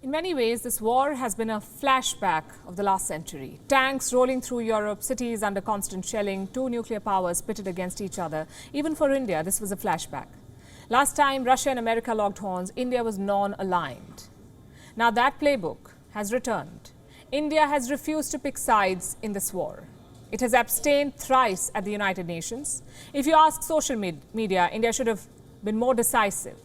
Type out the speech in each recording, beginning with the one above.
In many ways, this war has been a flashback of the last century. Tanks rolling through Europe, cities under constant shelling, two nuclear powers pitted against each other. Even for India, this was a flashback. Last time Russia and America locked horns, India was non-aligned. Now that playbook has returned. India has refused to pick sides in this war. It has abstained thrice at the United Nations. If you ask social media, India should have been more decisive.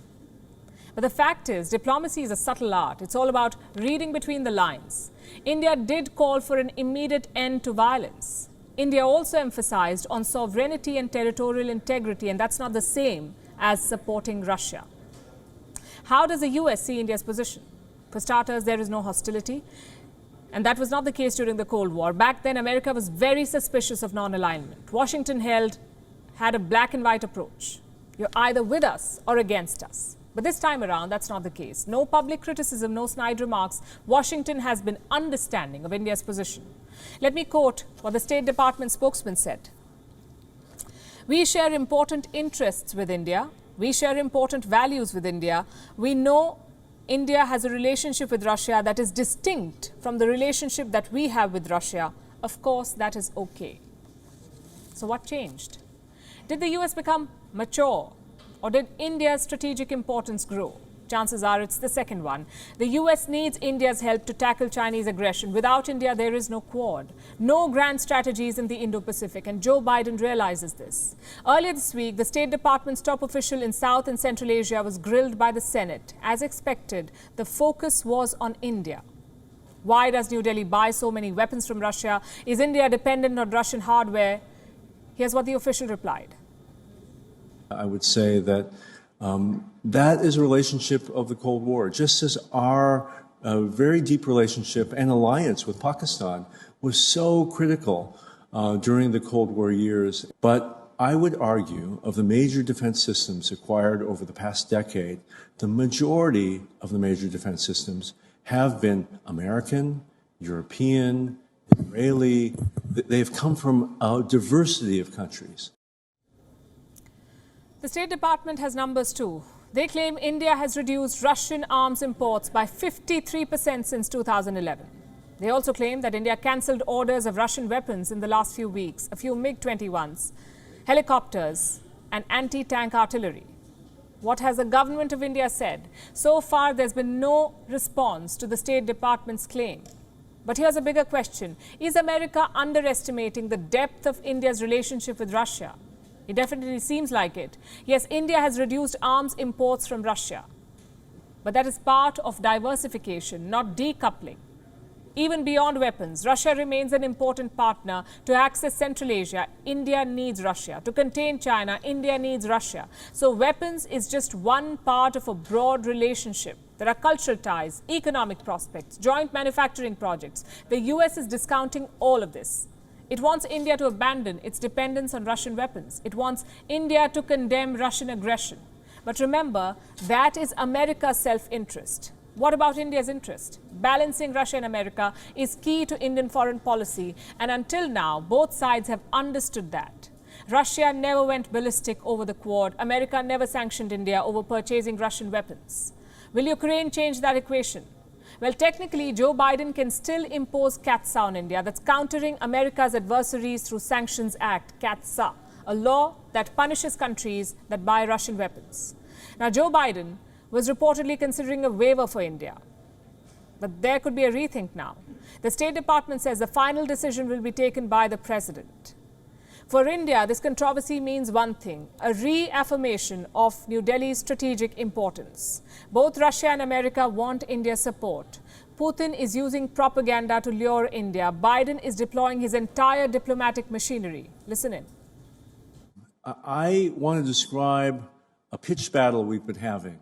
But the fact is, diplomacy is a subtle art. It's all about reading between the lines. India did call for an immediate end to violence. India also emphasized on sovereignty and territorial integrity, and that's not the same as supporting Russia. How does the US see India's position? For starters, there is no hostility. And that was not the case during the Cold War. Back then, America was very suspicious of non-alignment. Washington had a black and white approach. You're either with us or against us. But this time around, that's not the case. No public criticism, no snide remarks. Washington has been understanding of India's position. Let me quote what the State Department spokesman said. We share important interests with India. We share important values with India. We know India has a relationship with Russia that is distinct from the relationship that we have with Russia. Of course, that is okay. So what changed? Did the US become mature? Or did India's strategic importance grow? Chances are it's the second one. The US needs India's help to tackle Chinese aggression. Without India, there is no Quad, no grand strategies in the Indo-Pacific, and Joe Biden realizes this. Earlier this week, the State Department's top official in South and Central Asia was grilled by the Senate. As expected, the focus was on India. Why does New Delhi buy so many weapons from Russia? Is India dependent on Russian hardware? Here's what the official replied. I would say that that is a relationship of the Cold War, just as our very deep relationship and alliance with Pakistan was so critical during the Cold War years. But I would argue of the major defense systems acquired over the past decade, the majority of the major defense systems have been American, European, Israeli. They've come from a diversity of countries. The State Department has numbers too. They claim India has reduced Russian arms imports by 53% since 2011. They also claim that India cancelled orders of Russian weapons in the last few weeks, a few MiG-21s, helicopters and anti-tank artillery. What has the government of India said? So far, there's been no response to the State Department's claim. But here's a bigger question. Is America underestimating the depth of India's relationship with Russia? It definitely seems like it. Yes, India has reduced arms imports from Russia. But that is part of diversification, not decoupling. Even beyond weapons, Russia remains an important partner. To access Central Asia, India needs Russia. To contain China, India needs Russia. So weapons is just one part of a broad relationship. There are cultural ties, economic prospects, joint manufacturing projects. The US is discounting all of this. It wants India to abandon its dependence on Russian weapons. It wants India to condemn Russian aggression. But remember, that is America's self-interest. What about India's interest? Balancing Russia and America is key to Indian foreign policy, and until now, both sides have understood that. Russia never went ballistic over the Quad. America never sanctioned India over purchasing Russian weapons. Will Ukraine change that equation? Well, technically, Joe Biden can still impose CAATSA on India. That's countering America's adversaries through Sanctions Act, CAATSA, a law that punishes countries that buy Russian weapons. Now, Joe Biden was reportedly considering a waiver for India. But there could be a rethink now. The State Department says the final decision will be taken by the president. For India, this controversy means one thing, a reaffirmation of New Delhi's strategic importance. Both Russia and America want India's support. Putin is using propaganda to lure India. Biden is deploying his entire diplomatic machinery. Listen in. I want to describe a pitched battle we've been having.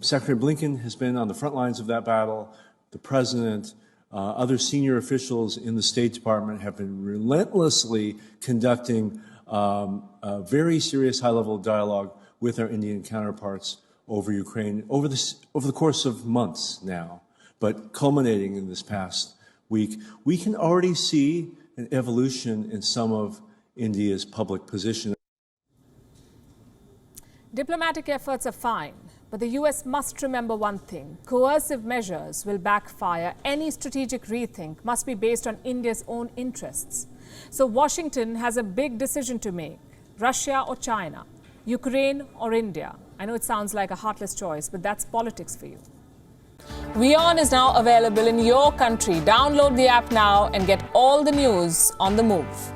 Secretary Blinken has been on the front lines of that battle. The president, other senior officials in the State Department have been relentlessly conducting a very serious high-level dialogue with our Indian counterparts over Ukraine over the course of months now, but culminating in this past week. We can already see an evolution in some of India's public position. Diplomatic efforts are fine, But the US must remember one thing: coercive measures will backfire. Any strategic rethink must be based on India's own interests. So Washington has a big decision to make: Russia or China, Ukraine or India. I know it sounds like a heartless choice, but that's politics for you. WION is now available in your country. Download the app now and get all the news on the move.